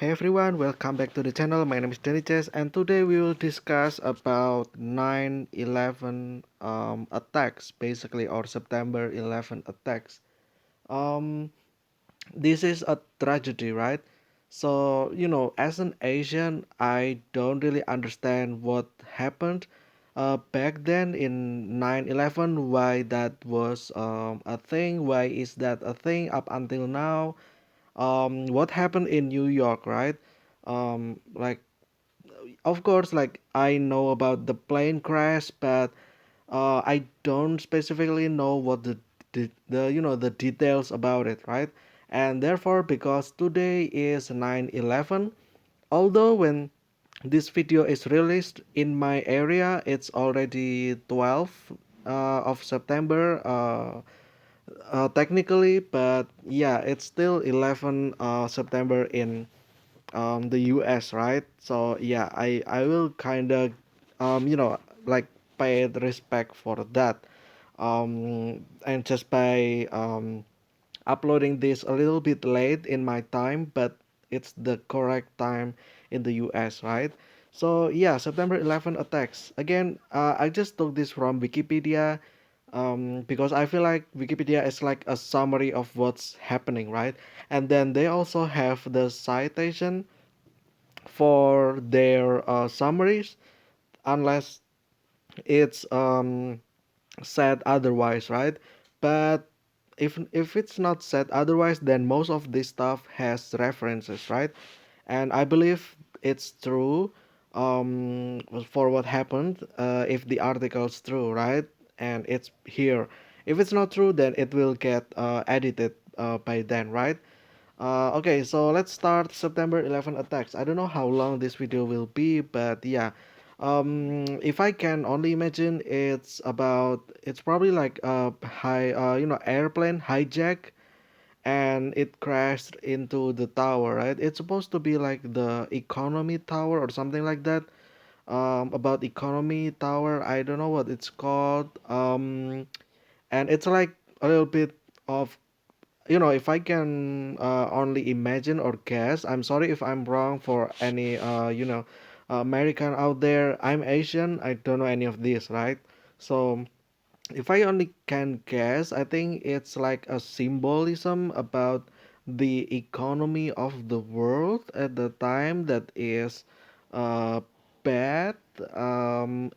Hey everyone, welcome back to the channel. My name is Danny Chess, and today we will discuss about 9/11 attacks, basically, or September 11 attacks. Um, this is a tragedy, right? So, as an Asian, I don't really understand what happened back then in 9/11, why that was a thing, why is that a thing up until now. What happened in New York, right? Like, of course, like I know about the plane crash, but I don't specifically know what the details about it, right? And therefore, because today is 9/11, although when this video is released in my area, it's already 12 of September. Technically, but yeah, it's still 11 September in the US, right? So yeah, I will kind of like pay the respect for that. And just by uploading this a little bit late in my time, but it's the correct time in the US, right? So yeah, September 11 attacks. Again, I just took this from Wikipedia because I feel like Wikipedia is like a summary of what's happening, right? And then they also have the citation for their summaries, unless it's said otherwise, right? But if it's not said otherwise, then most of this stuff has references, right? And I believe it's true for what happened, if the article's true, right? And it's here. If it's not true, then it will get edited by then, right? Okay, so let's start September 11 attacks. I don't know how long this video will be, but yeah. If I can only imagine, it's probably like a airplane hijack, and it crashed into the tower, right? It's supposed to be like the economy tower or something like that. About economy tower, I don't know what it's called. And it's like a little bit of, if I can only imagine or guess. I'm sorry if I'm wrong for any American out there. I'm Asian, I don't know any of this, right? So if I only can guess, I think it's like a symbolism about the economy of the world at the time that is uh bad. And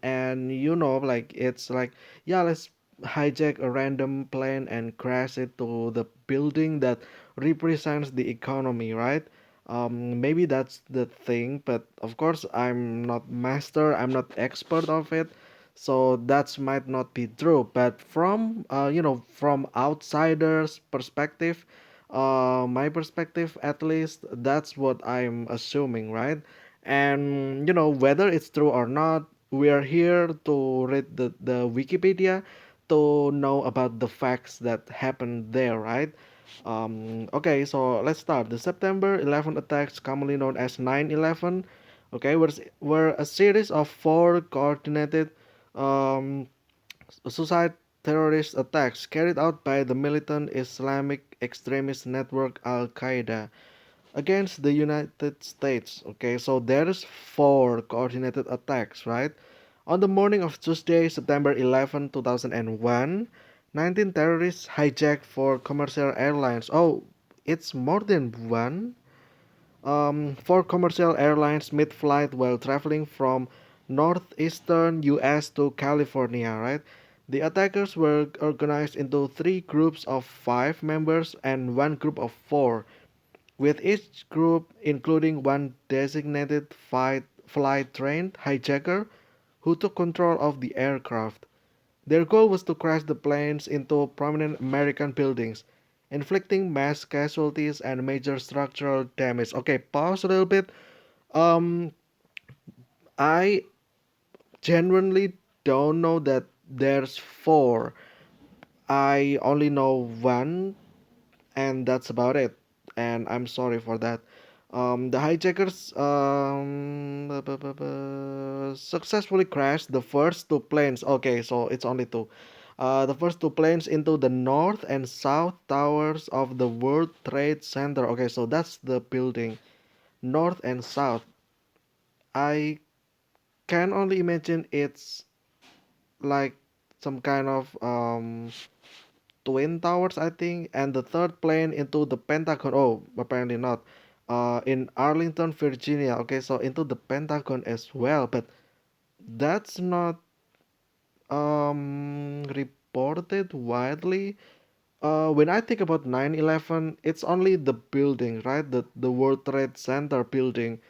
like it's like, yeah, let's hijack a random plane and crash it to the building that represents the economy, right? Maybe that's the thing, but of course I'm not master, I'm not expert of it, so that's might not be true. But from outsiders perspective, my perspective at least, that's what I'm assuming, right? And whether it's true or not, we are here to read the Wikipedia to know about the facts that happened there, right? Okay, so let's start. The September 11 attacks, commonly known as 9/11, okay, were a series of four coordinated um, suicide terrorist attacks carried out by the militant Islamic extremist network Al Qaeda against the United States. Okay, so there's four coordinated attacks, right? On the morning of Tuesday, September 11, 2001, 19 terrorists hijacked four commercial airlines. Oh, it's more than one. Four commercial airlines mid-flight while traveling from northeastern U.S. to California, right? The attackers were organized into three groups of five members and one group of four, with each group including one designated flight-trained hijacker who took control of the aircraft. Their goal was to crash the planes into prominent American buildings, inflicting mass casualties and major structural damage. Okay, pause a little bit. Um, I genuinely don't know that there's four. I only know one, and that's about it. And I'm sorry for that. The hijackers successfully crashed the first two planes. Okay, so it's only two. The first two planes into the north and south towers of the World Trade Center. Okay, so that's the building. north and south. I can only imagine it's like some kind of twin towers, I think, and the third plane into the Pentagon. Oh, apparently not. In Arlington, Virginia. Okay, so into the Pentagon as well, but that's not reported widely. When I think about 9/11, it's only the building, right? The World Trade Center building,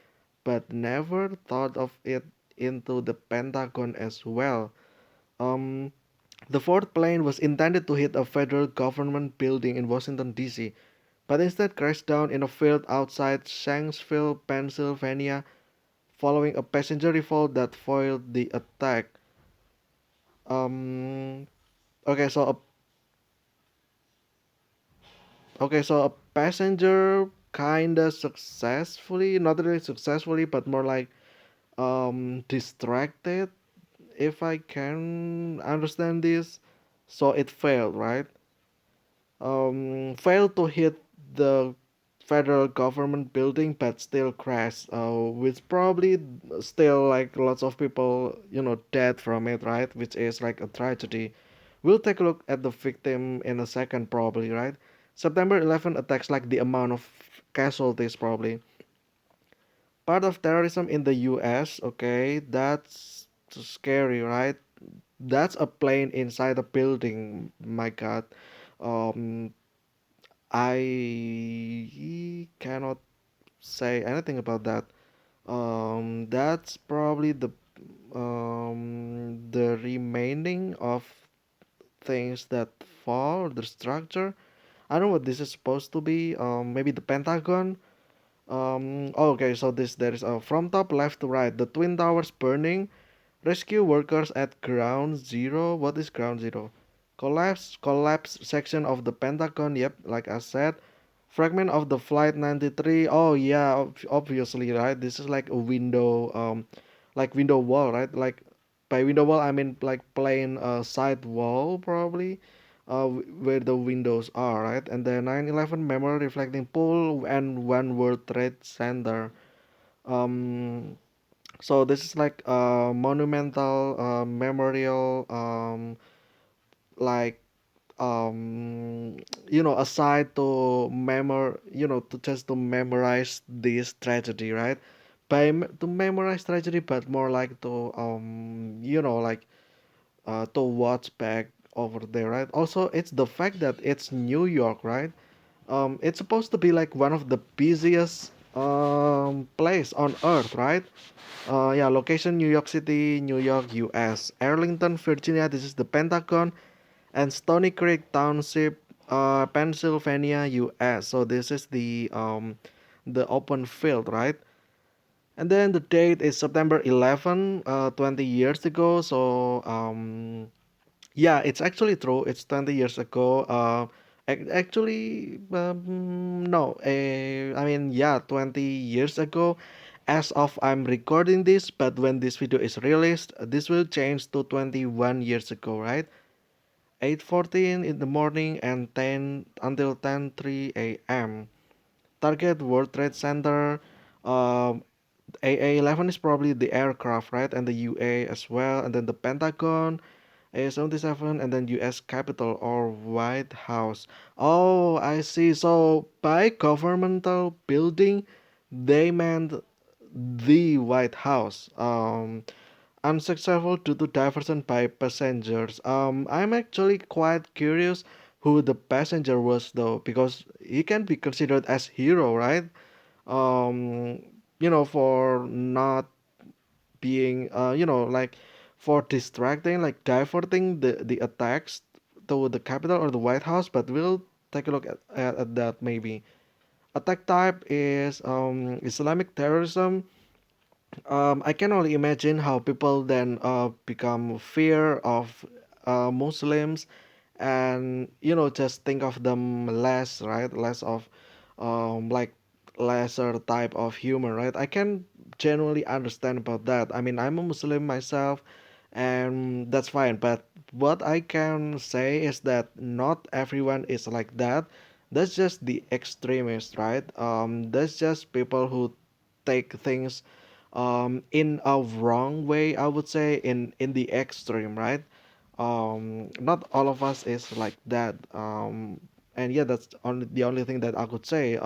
but never thought of it into the Pentagon as well. Um, the fourth plane was intended to hit a federal government building in Washington, D.C., but instead crashed down in a field outside Shanksville, Pennsylvania, following a passenger revolt that foiled the attack. Um, okay, so a passenger kinda successfully, not really successfully, but more like distracted, if I can understand this. So it failed, right? Failed to hit the federal government building, but still crashed. Which probably still like lots of people, dead from it, right? Which is like a tragedy. We'll take a look at the victim in a second, probably, right? September 11 attacks, like the amount of casualties, probably part of terrorism in the U.S. Okay, that's scary, right? That's a plane inside a building. My God, um, I cannot say anything about that. That's probably the remaining of things that fall, the structure. I don't know what this is supposed to be. Maybe the Pentagon. Okay, so this there is a from top left to right. The twin towers burning. Rescue workers at ground zero. What is ground zero? Collapse section of the Pentagon. Yep, like I said. Fragment of the Flight 93. Oh yeah, obviously, right? This is like a window, like window wall, right? Like by window wall, I mean like plain side wall, probably, where the windows are, right? And the 9/11 memorial reflecting pool and One World Trade Center. Um, so this is like a monumental memorial, like um aside to to just to memorize this tragedy, right? To memorize tragedy, but more like to like to watch back over there, right? Also, it's the fact that it's New York, right? It's supposed to be like one of the busiest place on earth, right? Yeah, location New York City, New York, US. Arlington, Virginia, this is the Pentagon. And Stony Creek Township, Pennsylvania, US. So this is the open field, right? And then the date is September 11, 20 years ago. So yeah, it's actually true. It's 20 years ago. Actually, no. I mean, yeah, 20 years ago. As of I'm recording this, but when this video is released, this will change to 21 years ago, right? 8:14 in the morning and 10 until 10:03 a.m. Target World Trade Center. Um, AA-11 is probably the aircraft, right? And the UA as well. And then the Pentagon, A-77, and then US Capitol or White House. Oh, I see. So by governmental building, they meant the White House. Unsuccessful due to diversion by passengers. I'm actually quite curious who the passenger was though, because he can be considered as hero, right? Um, for not being, like for distracting, like diverting the attacks to the Capitol or the White House. But we'll take a look at that maybe. Attack type is Islamic terrorism. I can only imagine how people then become fear of Muslims, and just think of them less, right? Less of like lesser type of human, right? I can genuinely understand about that. I mean, I'm a Muslim myself, and that's fine. But what I can say is that not everyone is like that. That's just the extremists, right? That's just people who take things in a wrong way, I would say, in the extreme, right? Not all of us is like that. And yeah, that's only the only thing that I could say.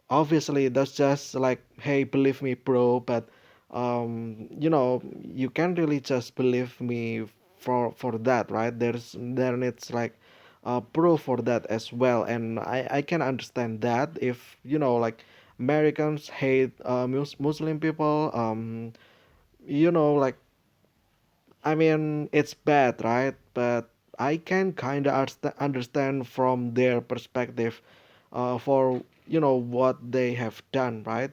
Obviously that's just like, hey, believe me, bro, but you can't really just believe me for that, right? There needs like proof for that as well, and I can understand that if like Americans hate Muslim people. Like, I mean, it's bad, right? But I can kind of understand from their perspective, for what they have done, right?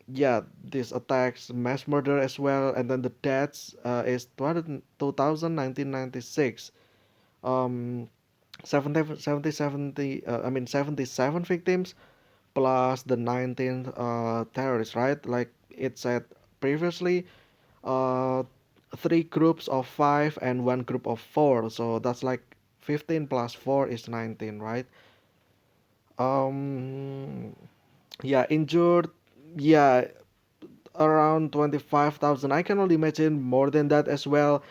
Yeah, these attacks, mass murder as well, and then the deaths is 1996. Um, 77 victims plus the 19 terrorists, right? Like it said previously, uh, three groups of five and one group of four. So that's like 15 plus four is 19, right? Um, yeah, injured. Yeah, around 25,000. I can only imagine more than that as well.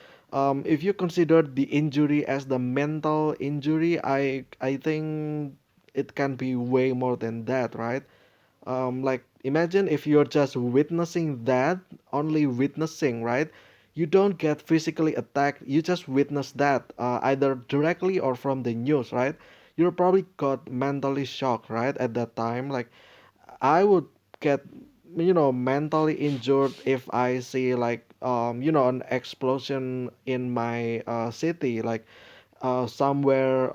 If you consider the injury as the mental injury, I think it can be way more than that, right? Like imagine if you're just witnessing that, only witnessing, right? You don't get physically attacked, you just witness that, either directly or from the news, right? You're probably got mentally shocked, right, at that time. Like I would get mentally injured if I see like an explosion in my city, like somewhere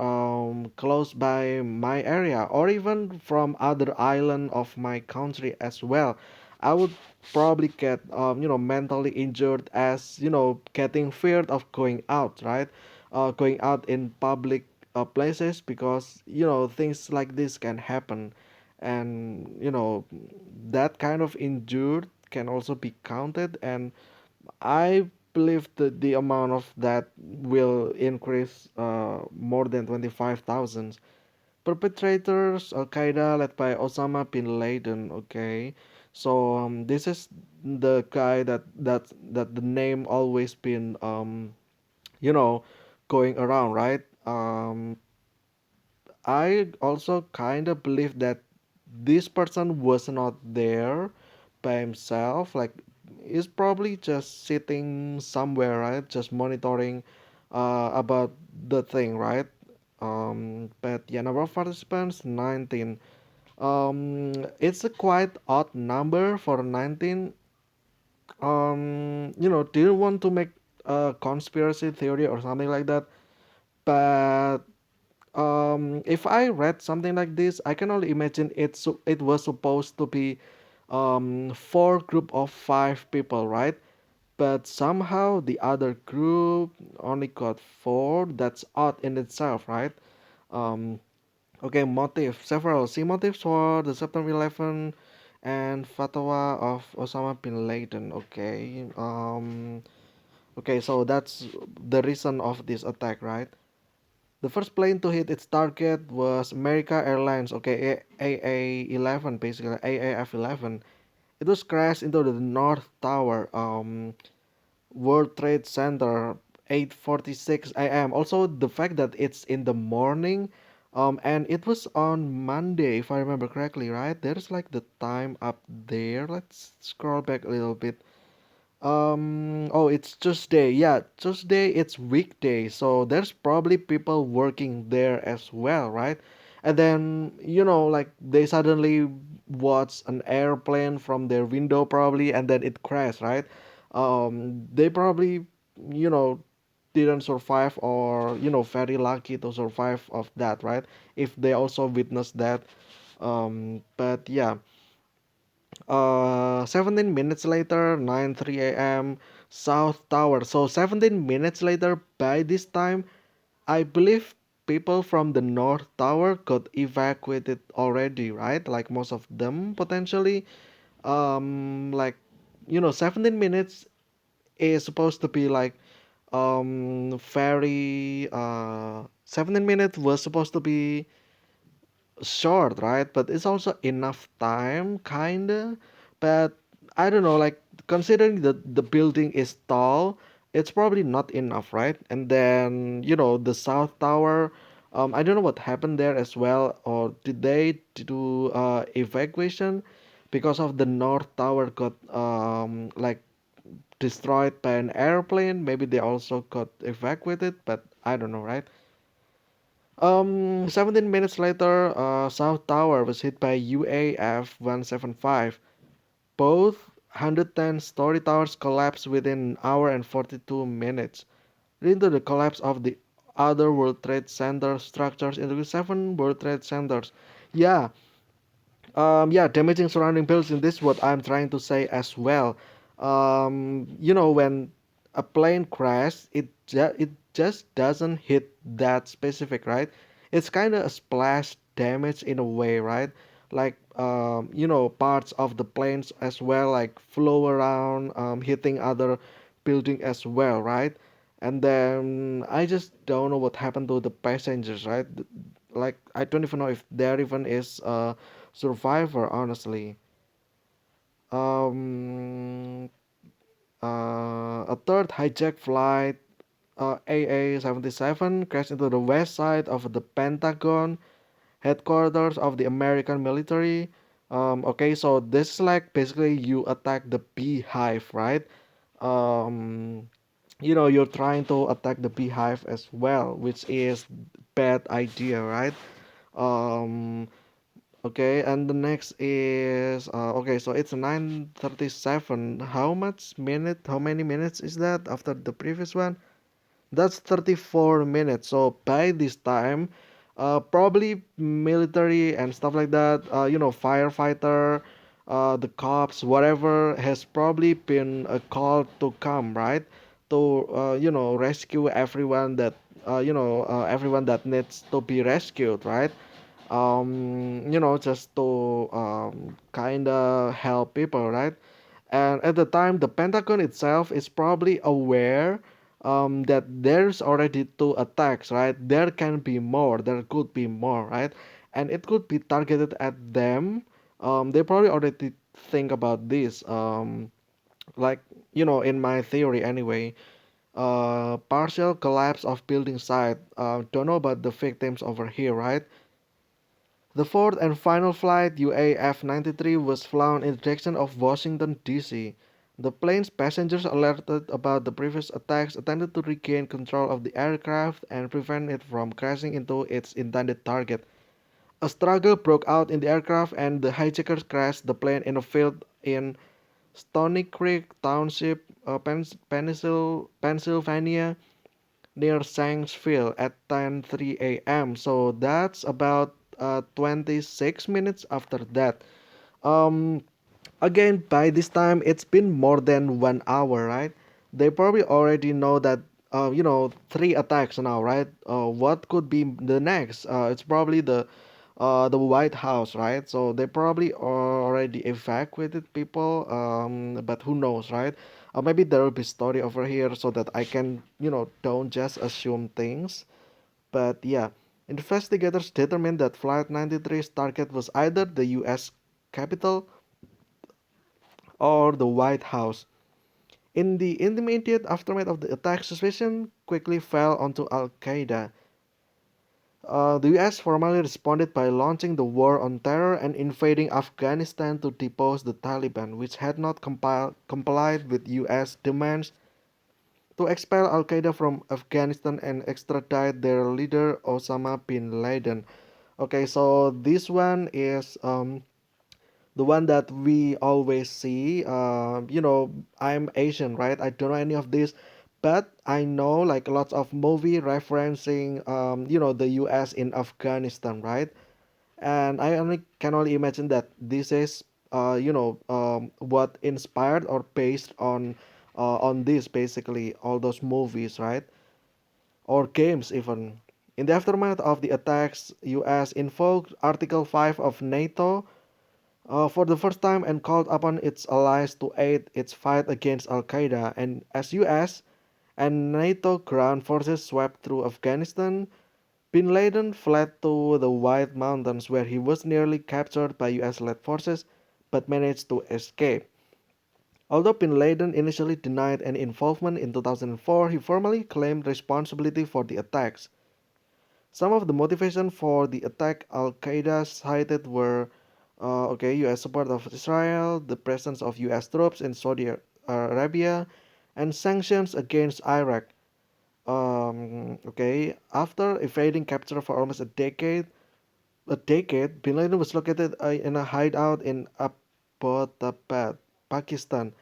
close by my area, or even from other island of my country as well. I would probably get mentally injured, as getting feared of going out, right? Going out in public places, because things like this can happen. And that kind of injured can also be counted, and I believe that the amount of that will increase more than 25,000. Perpetrators, Al Qaeda, led by Osama bin Laden. Okay, so this is the guy that the name always been you know going around, right? I also kind of believe that this person was not there by himself. Like, he's probably just sitting somewhere, right? Just monitoring about the thing, right? But yeah, number of participants 19. It's a quite odd number for 19. Didn't want to make a conspiracy theory or something like that, but if I read something like this, I can only imagine it was supposed to be four group of five people, right? But somehow the other group only got four. That's odd in itself, right? Um, okay, motive. Several see motives for the September 11 and fatwa of Osama bin Laden. Okay. Okay, so that's the reason of this attack, right? The first plane to hit its target was America Airlines, okay, AA-11, basically AAF-11. It was crashed into the North Tower, World Trade Center, 8:46 a.m. Also, the fact that it's in the morning, and it was on Monday, if I remember correctly, right? There's like the time up there. Let's scroll back a little bit. Oh, it's Tuesday. Yeah, Tuesday it's weekday, so there's probably people working there as well, right? And then, like they suddenly watch an airplane from their window probably, and then it crashed, right? They probably, you know, didn't survive, or, very lucky to survive of that, right? If they also witnessed that. But yeah, 17 minutes later, 9:03 a.m., South Tower. So 17 minutes later, by this time, I believe people from the North Tower got evacuated already, right? Like most of them potentially. Like 17 minutes is supposed to be like very 17 minutes was supposed to be short, right? But it's also enough time, kinda. But I don't know, like considering the building is tall, it's probably not enough, right? And then the South Tower, I don't know what happened there as well, or did they do evacuation because of the North Tower got like destroyed by an airplane? Maybe they also got evacuated, but I don't know, right? 17 minutes later, South Tower was hit by UAF 175. Both 110-story towers collapsed within an hour and 42 minutes, leading to the collapse of the other World Trade Center structures into seven World Trade Centers. Yeah, yeah, damaging surrounding buildings. This is what I'm trying to say as well. When a plane crashes, it just doesn't hit that specific, right? It's kind of a splash damage in a way, right? Like parts of the planes as well, like flow around, hitting other building as well, right? And then I just don't know what happened to the passengers, right? Like I don't even know if there even is Survivor, honestly. Um, a third hijacked flight, AA-77, crashed into the west side of the Pentagon, headquarters of the American military. Okay, so this is like basically you attack the beehive, right? Um, you're trying to attack the beehive as well, which is bad idea, right? Um, Okay, and the next is okay, so it's 9:37. How many minutes is that after the previous one? That's 34 minutes. So by this time, probably military and stuff like that, firefighter, the cops, whatever has probably been called to come, right? To rescue everyone that needs to be rescued, right? Just to kind of help people, right? And at the time, the Pentagon itself is probably aware that there's already two attacks, right? There can be more, there could be more, right? And it could be targeted at them. They probably already think about this. Like, in my theory anyway, partial collapse of building site. Don't know about the victims over here, right? The fourth and final flight, UAF 93, was flown in the direction of Washington, D.C. The plane's passengers, alerted about the previous attacks, attempted to regain control of the aircraft and prevent it from crashing into its intended target. A struggle broke out in the aircraft, and the hijackers crashed the plane in a field in Stony Creek Township, Pennsylvania, near Shanksville at 10:03 a.m. So that's about 26 minutes after that. Um, Again, by this time, it's been more than 1 hour, right? They probably already know that, three attacks now, right? What could be the next? It's probably the White House, right? So they probably already evacuated people, but who knows, right? Maybe there will be story over here so that I can, don't just assume things. But yeah, investigators determined that Flight 93's target was either the U.S. Capitol or the White House. In the immediate aftermath of the attack, suspicion quickly fell onto Al Qaeda. The US formally responded by launching the War on Terror and invading Afghanistan to depose the Taliban, which had not complied with US demands to expel Al Qaeda from Afghanistan and extradite their leader Osama bin Laden. Okay, so this one is the one that we always see. I'm Asian, right? I don't know any of this, but I know like lots of movie referencing the US in Afghanistan, right? And I only can only imagine that this is what inspired or based on this, basically all those movies, right? Or games even. In the aftermath of the attacks, US invoked Article 5 of NATO for the first time and called upon its allies to aid its fight against Al Qaeda. And as US and NATO ground forces swept through Afghanistan, Bin Laden fled to the White Mountains where he was nearly captured by US-led forces but managed to escape. Although bin Laden initially denied any involvement in 2004, he formally claimed responsibility for the attacks. Some of the motivation for the attack Al Qaeda cited were US support of Israel, the presence of US troops in Saudi Arabia, and sanctions against Iraq. After evading capture for almost a decade, Bin Laden was located in a hideout in Abbottabad, Pakistan,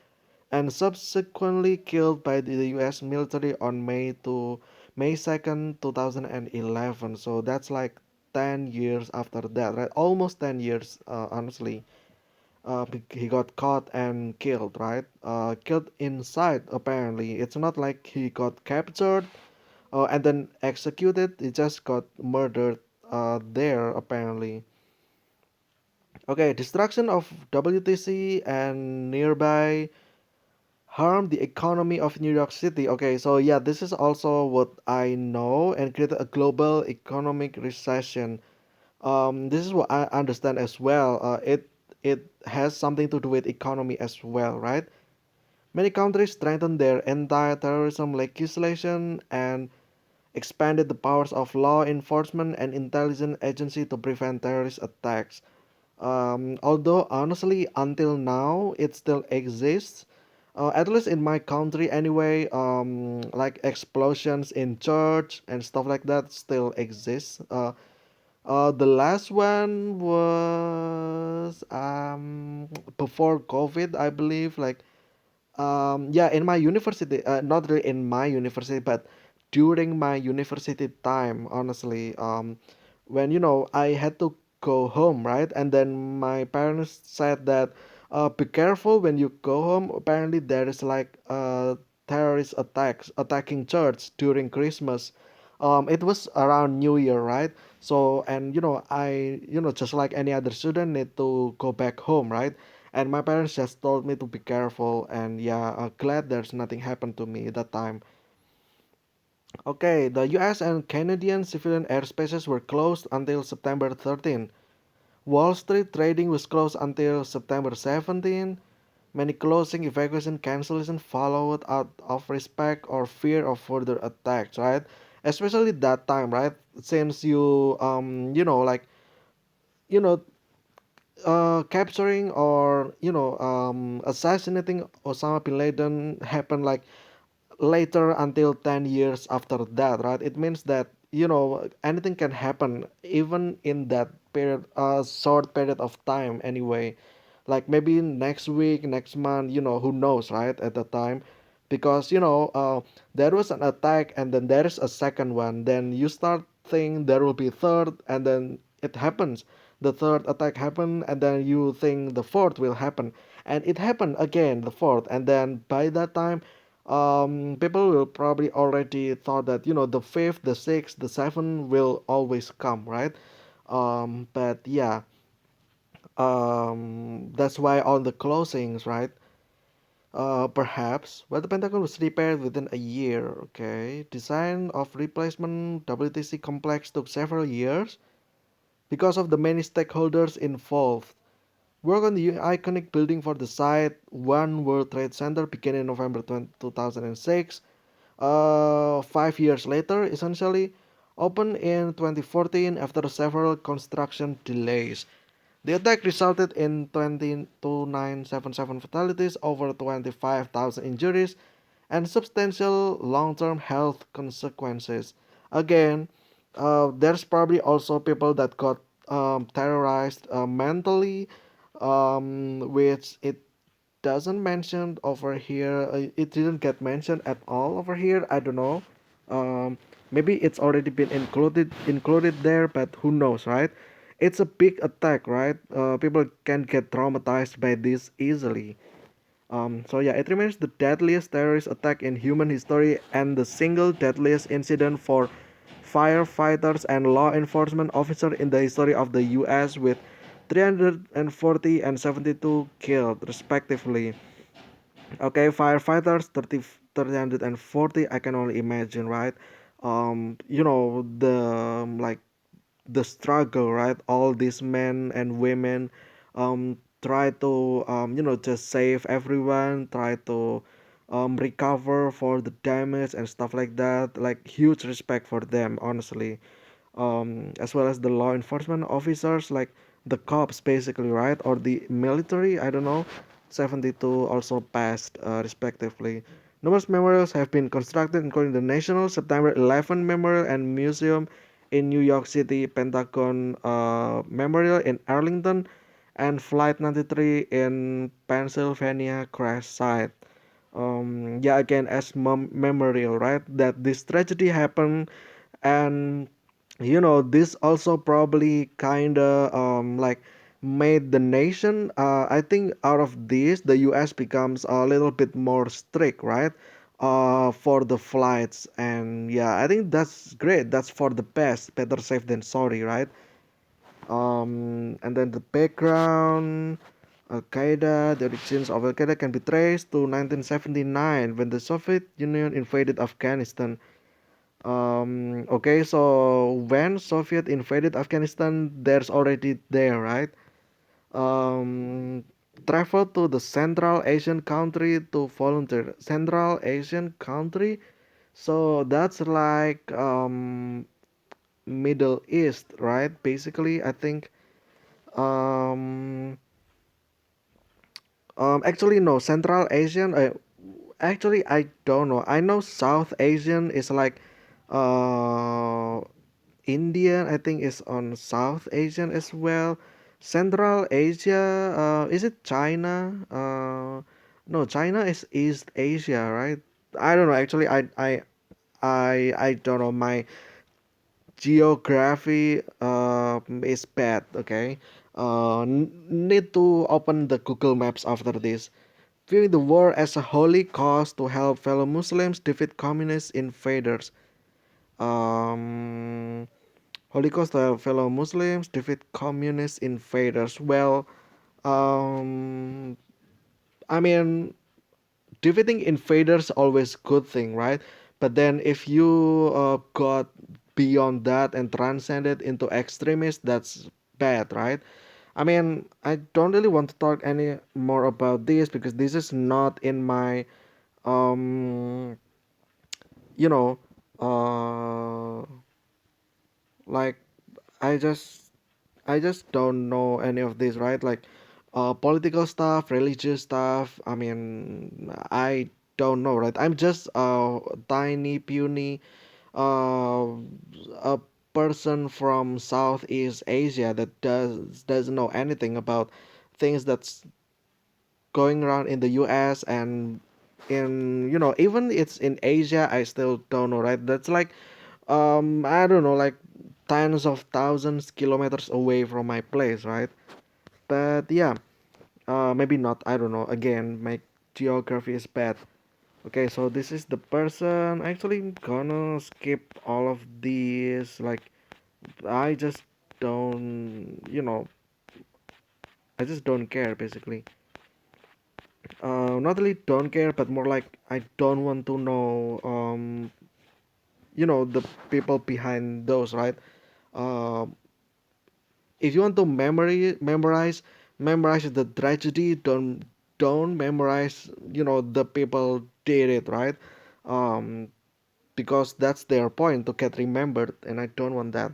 and subsequently killed by the U.S. military on May 2nd, 2011. So that's like 10 years after that, right? Almost 10 years, honestly. He got caught and killed, right? Killed inside, apparently. It's not like he got captured and then executed. He just got murdered there, apparently. Okay, destruction of WTC and nearby harm the economy of New York City. Okay, so yeah, this is also what I know and created a global economic recession. This is what I understand as well. It has something to do with economy as well, right? Many countries strengthened their anti-terrorism legislation and expanded the powers of law enforcement and intelligence agency to prevent terrorist attacks. Although honestly, until now, it still exists. At least in my country, anyway. Like explosions in church and stuff like that still exists. The last one was before COVID, I believe. Like yeah, in my university, not really in my university, but during my university time, honestly, when I had to go home, right? And then my parents said that, be careful when you go home. Apparently, there is like terrorist attacks attacking church during Christmas. It was around New Year, right? So, and I, just like any other student, need to go back home, right? And my parents just told me to be careful, and yeah, glad there's nothing happened to me that time. Okay, the US and Canadian civilian airspaces were closed until September 13. Wall Street trading was closed until September 17. Many closing, evacuation, cancellation followed out of respect or fear of further attacks, right? Especially that time, right? Since like you know capturing or assassinating Osama bin Laden happened like later until 10 years after that, right? It means that anything can happen even in that period, short period of time anyway. Like maybe next week, next month, who knows, right? At the time, because there was an attack and then there is a second one, then you start think there will be third, and then it happens. The third attack happened, and then you think the fourth will happen, and it happened again, the fourth, and then by that time, people will probably already thought that the fifth, the sixth, the seventh will always come, right? But yeah, that's why all the closings, right? Perhaps, but the Pentagon was repaired within a year. Okay, design of replacement WTC complex took several years because of the many stakeholders involved. Work on the iconic building for the site, One World Trade Center, began in November 2006. 5 years later, essentially, opened in 2014 after several construction delays. The attack resulted in 2,977 fatalities, over 25,000 injuries, and substantial long-term health consequences. Again, there's probably also people that got terrorized mentally, which it doesn't mention over here. It didn't get mentioned at all over here. I don't know. Um, Maybe it's already been included there, but who knows, right? It's a big attack, right? People can get traumatized by this easily. So yeah, it remains the deadliest terrorist attack in human history and the single deadliest incident for firefighters and law enforcement officers in the history of the U.S. with 340 and 72 killed, respectively. Okay, firefighters 340. I can only imagine, right? like the struggle, right? All these men and women try to just save everyone, try to recover for the damage and stuff like that. Like huge respect for them, honestly. As well as the law enforcement officers, like the cops, basically, right? Or the military, I don't know. 72 also passed, respectively. Numerous memorials have been constructed, including the National September 11 Memorial and Museum in New York City, Pentagon Memorial in Arlington, and Flight 93 in Pennsylvania crash site. Yeah, again, as memorial, right? That this tragedy happened, and this also probably kind of like made the nation, I think out of this the US becomes a little bit more strict, right? For the flights, and yeah, I think that's great. That's for the best. Better safe than sorry, right? And then the background, Al Qaeda, the origins of Al Qaeda can be traced to 1979 when the Soviet Union invaded Afghanistan. Okay, so when Soviet invaded Afghanistan, there's already there, right? Um, Travel to the Central Asian country to volunteer. Central Asian country, so that's like Middle East, right? Basically, I think. Um, actually, no, Central Asian. Actually, I don't know. I know South Asian is like, uh, Indian, I think, is on South Asian as well. Central Asia, is it China? No, China is East Asia, right? I don't know. Actually, I don't know. My geography is bad. Okay. Need to open the Google Maps after this. Viewing the war as a holy cause to help fellow Muslims defeat communist invaders. Um, Holocaust to fellow Muslims, defeat communist invaders. Well, um, I mean, defeating invaders always good thing, right? But then if you got beyond that and transcended into extremists, that's bad, right? I mean, I don't really want to talk any more about this because this is not in my um, you know, uh, like I just I just don't know any of this, right? Like, political stuff, religious stuff. I mean, I don't know, right? I'm just a tiny, puny, uh, a person from Southeast Asia that doesn't know anything about things that's going around in the U.S. and in even it's in Asia. I still don't know, right? That's like, I don't know, like tens of thousands kilometers away from my place, right? But yeah, maybe not. I don't know. Again, my geography is bad. Okay, so this is the person. Actually, I'm gonna skip all of these. Like, I just don't, I just don't care basically. Not really don't care, but more like I don't want to know. The people behind those, right? Um, if you want to memorize the tragedy. Don't memorize the people did it, right? um because that's their point, to get remembered, and I don't want that.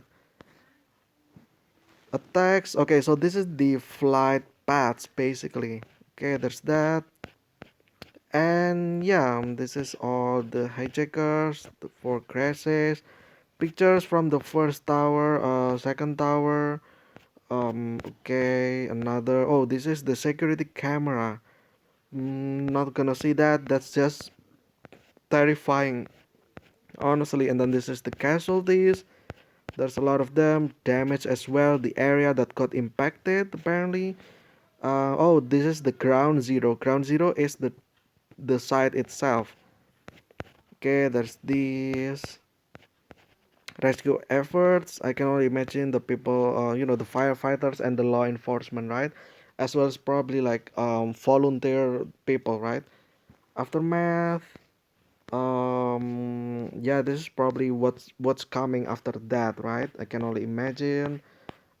Attacks. Okay, so this is the flight paths basically. Okay, there's that. And yeah, this is all the hijackers, the four crashes, pictures from the first tower, second tower. Okay, another. Oh, this is the security camera. Not gonna see that. That's just terrifying, honestly. And then this is the casualties. There's a lot of them. Damage as well. The area that got impacted, apparently. Oh, this is the ground zero. Ground zero is the site itself. Okay, there's this rescue efforts. I can only imagine the people, the firefighters and the law enforcement, right? As well as probably like volunteer people, right? Aftermath. Yeah, this is probably what's coming after that, right? I can only imagine.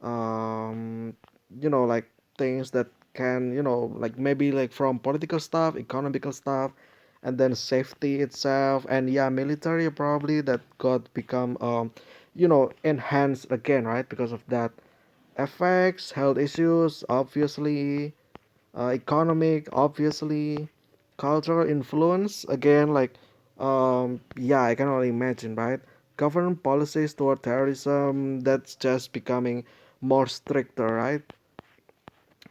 um like things that can, like maybe like from political stuff, economical stuff, and then safety itself, and yeah, military probably that got become enhanced again, right? Because of that effects, health issues, obviously, economic, obviously, cultural influence again, like yeah, I can only imagine, right? Government policies toward terrorism, that's just becoming more stricter, right?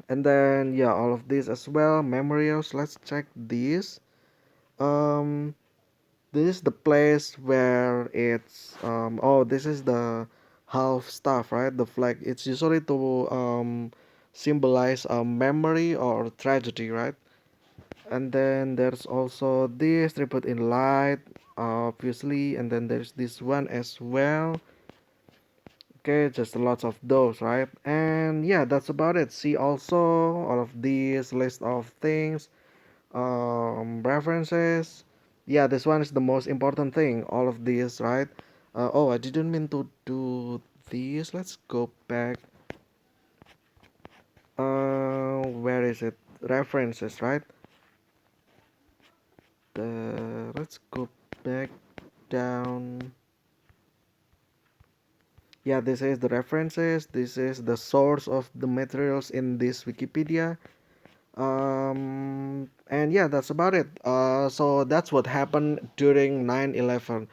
And then yeah, all of this as well, memorials, let's check this. um this is the place where it's oh, this is the half staff, right? The flag, it's usually to symbolize a memory or tragedy, right? And then there's also this tribute in light, obviously, and then there's this one as well. Okay, just lots of those, right? And yeah, that's about it. See also all of these list of things, references. Yeah, this one is the most important thing, all of these, right? Oh, I didn't mean to do this. Let's go back. Where is it? References, right? Let's go back down. Yeah, this is the references, this is the source of the materials in this Wikipedia. And yeah, that's about it. So that's what happened during 9/11.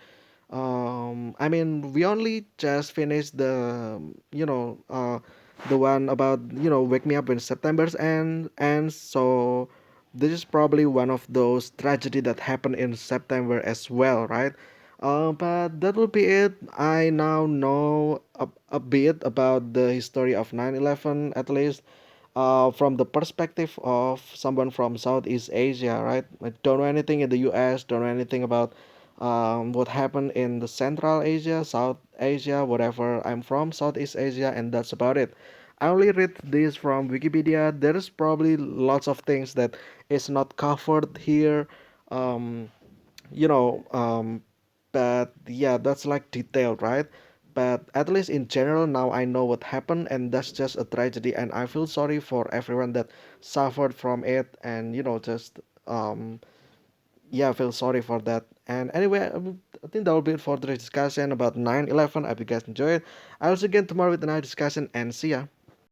I mean, we only just finished the one about, wake me up when September's end ends. So this is probably one of those tragedy that happened in September as well, right? But that will be it. I now know a bit about the history of 9/11, at least from the perspective of someone from Southeast Asia, right? I don't know anything in the US, don't know anything about what happened in the Central Asia, South Asia, whatever. I'm from Southeast Asia, and that's about it. I only read this from Wikipedia. There's probably lots of things that is not covered here. Um, you know but yeah, that's like detailed, right? But at least in general, now I know what happened, and that's just a tragedy, and I feel sorry for everyone that suffered from it, and just yeah, I feel sorry for that. And anyway, I think that will be it for the discussion about 9/11. I hope you guys enjoy it. I'll see you again tomorrow with another discussion, and see ya.